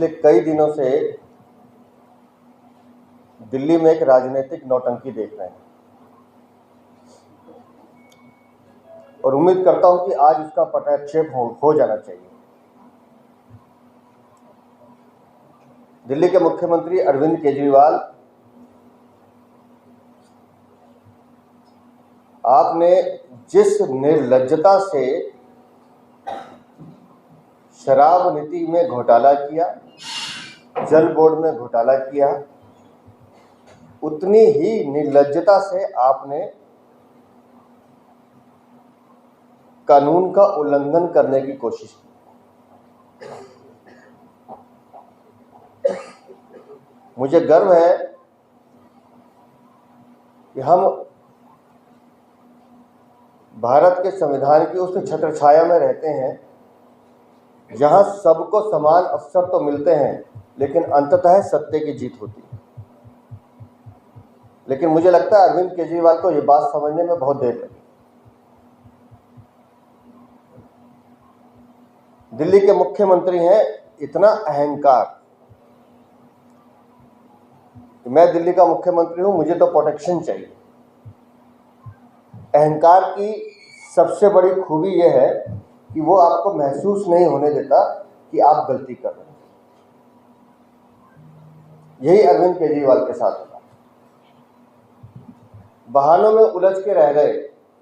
पिछले कई दिनों से दिल्ली में एक राजनीतिक नौटंकी देख रहे हैं और उम्मीद करता हूं कि आज उसका पटाक्षेप हो जाना चाहिए। दिल्ली के मुख्यमंत्री अरविंद केजरीवाल, आपने जिस निर्लज्जता से शराब नीति में घोटाला किया, जल बोर्ड में घोटाला किया, उतनी ही निर्लज्जता से आपने कानून का उल्लंघन करने की कोशिश की। मुझे गर्व है कि हम भारत के संविधान की उस छत्रछाया में रहते हैं जहां सबको समान अवसर तो मिलते हैं, लेकिन अंततः सत्य की जीत होती है। लेकिन मुझे लगता है अरविंद केजरीवाल को यह बात समझने में बहुत देर लगी। दिल्ली के मुख्यमंत्री हैं, इतना अहंकार। मैं दिल्ली का मुख्यमंत्री हूं, मुझे तो प्रोटेक्शन चाहिए। अहंकार की सबसे बड़ी खूबी यह है कि वो आपको महसूस नहीं होने देता कि आप गलती कर रहे हैं। यही अरविंद केजरीवाल के साथ हुआ। बहानों में उलझ के रह गए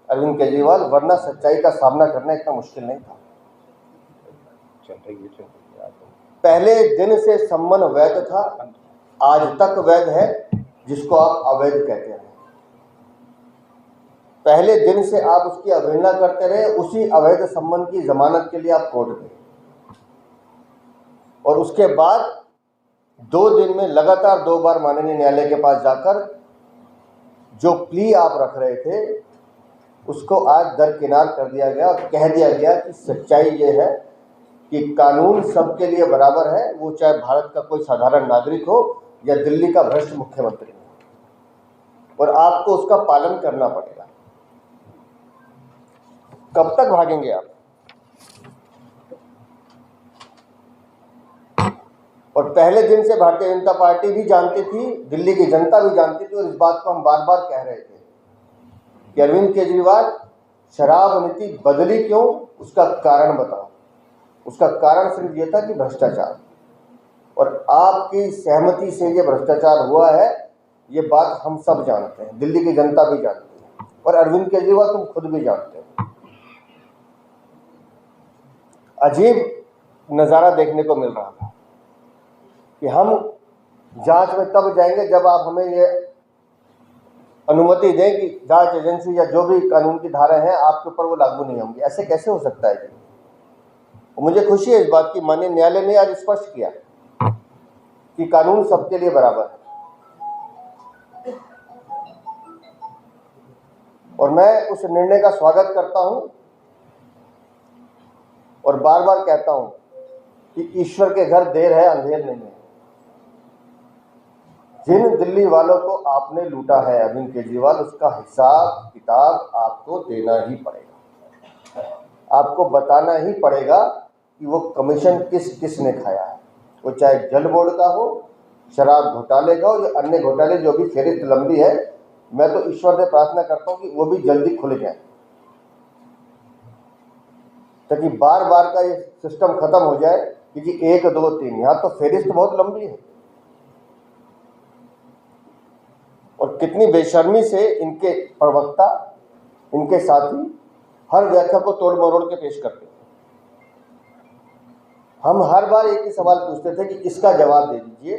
अरविंद केजरीवाल, वरना सच्चाई का सामना करना इतना मुश्किल नहीं था। पहले दिन से संबंध वैध था, आज तक वैध है, जिसको आप अवैध कहते हैं। पहले दिन से आप उसकी अवहेलना करते रहे, उसी अवैध संबंध की जमानत के लिए आप कोर्ट गए और उसके बाद 2 दिन में लगातार 2 बार माननीय न्यायालय के पास जाकर जो प्ली आप रख रहे थे उसको आज दरकिनार कर दिया गया और कह दिया गया कि सच्चाई ये है कि कानून सबके लिए बराबर है, वो चाहे भारत का कोई साधारण नागरिक हो या दिल्ली का भ्रष्ट मुख्यमंत्री हो, और आपको उसका पालन करना पड़ेगा। कब तक भागेंगे आप? और पहले दिन से भारतीय जनता पार्टी भी जानती थी, दिल्ली की जनता भी जानती थी, और इस बात को हम बार बार कह रहे थे कि अरविंद केजरीवाल, शराब नीति बदली क्यों, उसका कारण बताओ। उसका कारण सिर्फ ये था कि भ्रष्टाचार, और आपकी सहमति से ये भ्रष्टाचार हुआ है, ये बात हम सब जानते हैं, दिल्ली की जनता भी जानती है, और अरविंद केजरीवाल तुम खुद भी जानते हो। अजीब नज़ारा देखने को मिल रहा था कि हम जांच में तब जाएंगे जब आप हमें ये अनुमति दें कि जांच एजेंसी या जो भी कानून की धारा है आपके ऊपर वो लागू नहीं होंगी। ऐसे कैसे हो सकता है जी? मुझे खुशी है इस बात की, माननीय न्यायालय ने आज स्पष्ट किया कि कानून सबके लिए बराबर है। और मैं उस निर्णय का स्वागत करता हूं और बार बार कहता हूं कि ईश्वर के घर देर है, अंधेर नहीं है। जिन दिल्ली वालों को आपने लूटा है अरविंद केजरीवाल, उसका हिसाब किताब आपको देना ही पड़ेगा। आपको बताना ही पड़ेगा कि वो कमीशन किसने खाया है, वो चाहे जल बोर्ड का हो, शराब घोटाले का हो, या अन्य घोटाले जो भी फेरिस्त लंबी है। मैं तो ईश्वर से प्रार्थना करता हूं कि वो भी जल्दी खुल जाए, ताकि बार बार का ये सिस्टम खत्म हो जाए कि 1 2 3। यहाँ तो फेरिस्त बहुत लंबी है, और कितनी बेशर्मी से इनके प्रवक्ता, इनके साथी हर व्याख्या को तोड़ मरोड़ के पेश करते हैं। हम हर बार एक ही सवाल पूछते थे कि इसका जवाब दे दीजिए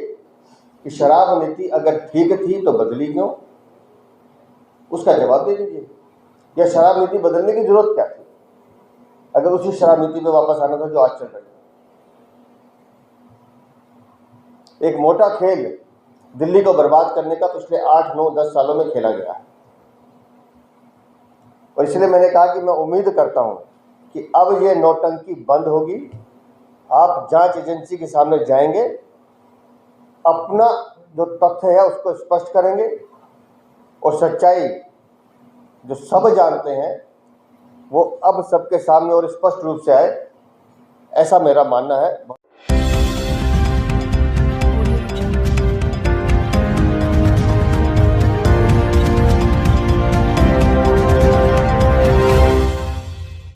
कि शराब नीति अगर ठीक थी तो बदली क्यों, उसका जवाब दे दीजिए। या शराब नीति बदलने की जरूरत क्या थी अगर उसी शराब नीति पे वापस आना था जो आज चल रही है। एक मोटा खेल दिल्ली को बर्बाद करने का पिछले 8 9 10 सालों में खेला गया है, और इसलिए मैंने कहा कि मैं उम्मीद करता हूं कि अब ये नौटंकी बंद होगी। आप जांच एजेंसी के सामने जाएंगे, अपना जो तथ्य है उसको स्पष्ट करेंगे, और सच्चाई जो सब जानते हैं वो अब सबके सामने और स्पष्ट रूप से आए, ऐसा मेरा मानना है।